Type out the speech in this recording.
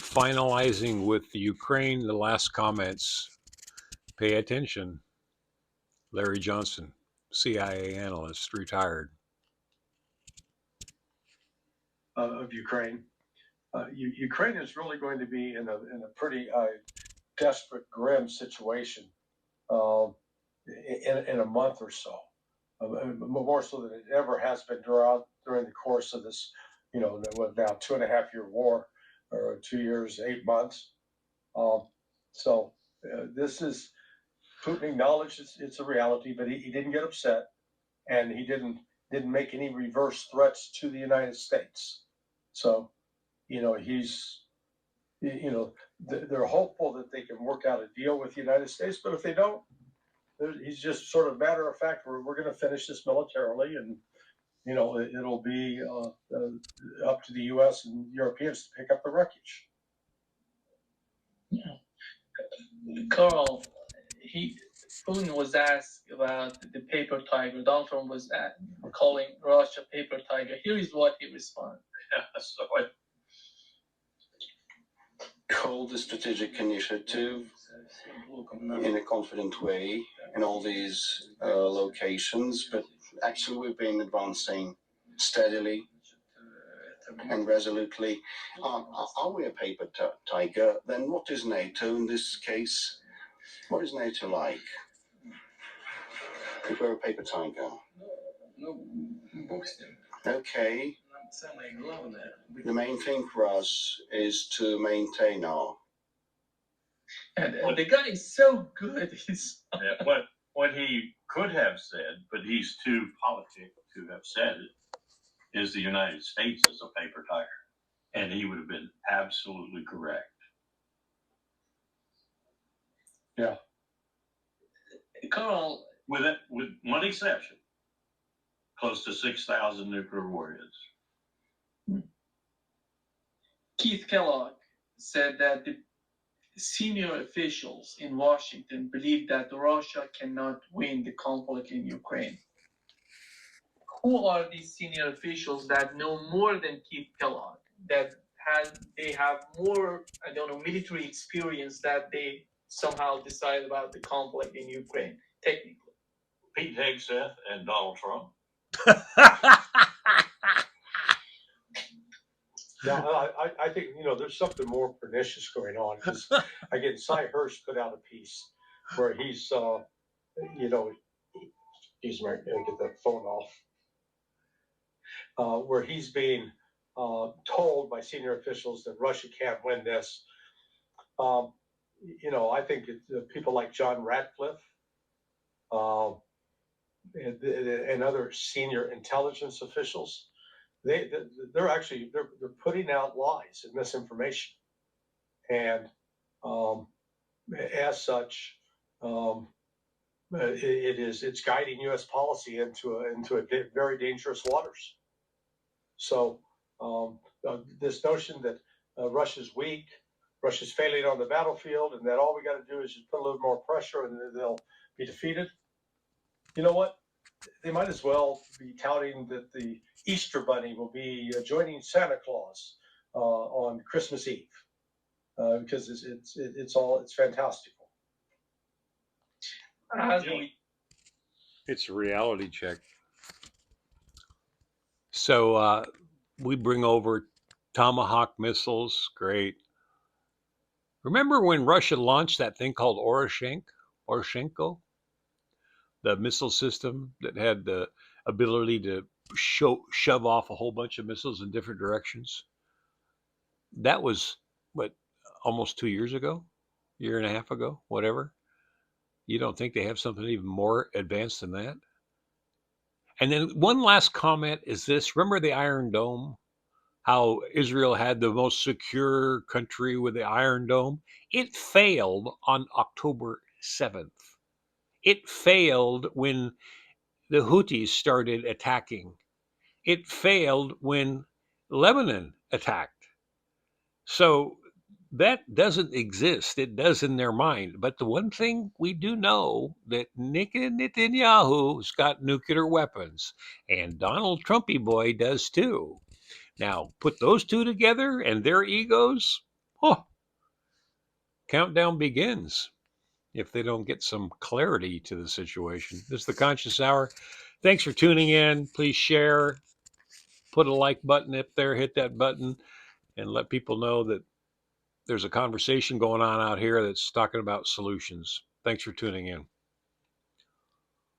finalizing with the Ukraine, the last comments. Pay attention. Larry Johnson, CIA analyst, retired. Of Ukraine. Ukraine is really going to be in a pretty desperate, grim situation in a month or so, more so than it ever has been during the course of this, now 2.5 year war, or 2 years, 8 months. So this is Putin acknowledged it's a reality, but he didn't get upset, and he didn't make any reverse threats to the United States. So, he's, they're hopeful that they can work out a deal with the United States, but if they don't, he's just sort of matter of fact, we're going to finish this militarily, and it'll be up to the U.S. and Europeans to pick up the wreckage. Carl, Putin was asked about the paper tiger. Donald Trump was calling Russia paper tiger. Here is what he responded. So I called the strategic initiative in a confident way in all these locations, but actually we've been advancing steadily and resolutely. Are we a paper tiger? Then what is NATO in this case? What is NATO like? If we're a paper tiger. Okay. The main thing for us is to maintain our. And the guy is so good. What he could have said, but he's too politic to have said it, is the United States is a paper tiger. And he would have been absolutely correct. Yeah. Carl. With one exception, close to 6,000 nuclear warheads. Keith Kellogg said that the senior officials in Washington believe that Russia cannot win the conflict in Ukraine. Who are these senior officials that know more than Keith Kellogg, that they have more, military experience, that they somehow decide about the conflict in Ukraine, technically? Pete Hegseth and Donald Trump. Now, I think, there's something more pernicious going on, because, again, Cy Hirsch put out a piece where he's, excuse me, I gotta get that phone off, where he's being told by senior officials that Russia can't win this. I think people like John Ratcliffe and other senior intelligence officials, they're actually putting out lies and misinformation, and as such, it's guiding U.S. policy into very dangerous waters. So this notion that Russia's weak, Russia's failing on the battlefield, and that all we got to do is just put a little more pressure and they'll be defeated. You know what? They might as well be touting that the Easter Bunny will be joining Santa Claus on Christmas Eve, because it's fantastical. It's a reality check. So we bring over Tomahawk missiles. Great. Remember when Russia launched that thing called Oroshenko? The missile system that had the ability to shove off a whole bunch of missiles in different directions. That was, almost 2 years ago? Year and a half ago? Whatever. You don't think they have something even more advanced than that? And then one last comment is this. Remember the Iron Dome? How Israel had the most secure country with the Iron Dome? It failed on October 7th. It failed when the Houthis started attacking. It failed when Lebanon attacked. So that doesn't exist. It does in their mind. But the one thing we do know, that Netanyahu's got nuclear weapons, and Donald Trumpy boy does too. Now, put those two together and their egos, Oh, countdown begins if they don't get some clarity to the situation. This is the Conscious Hour. Thanks for tuning in. Please share, put a like button up there, hit that button, and let people know that there's a conversation going on out here that's talking about solutions. Thanks for tuning in.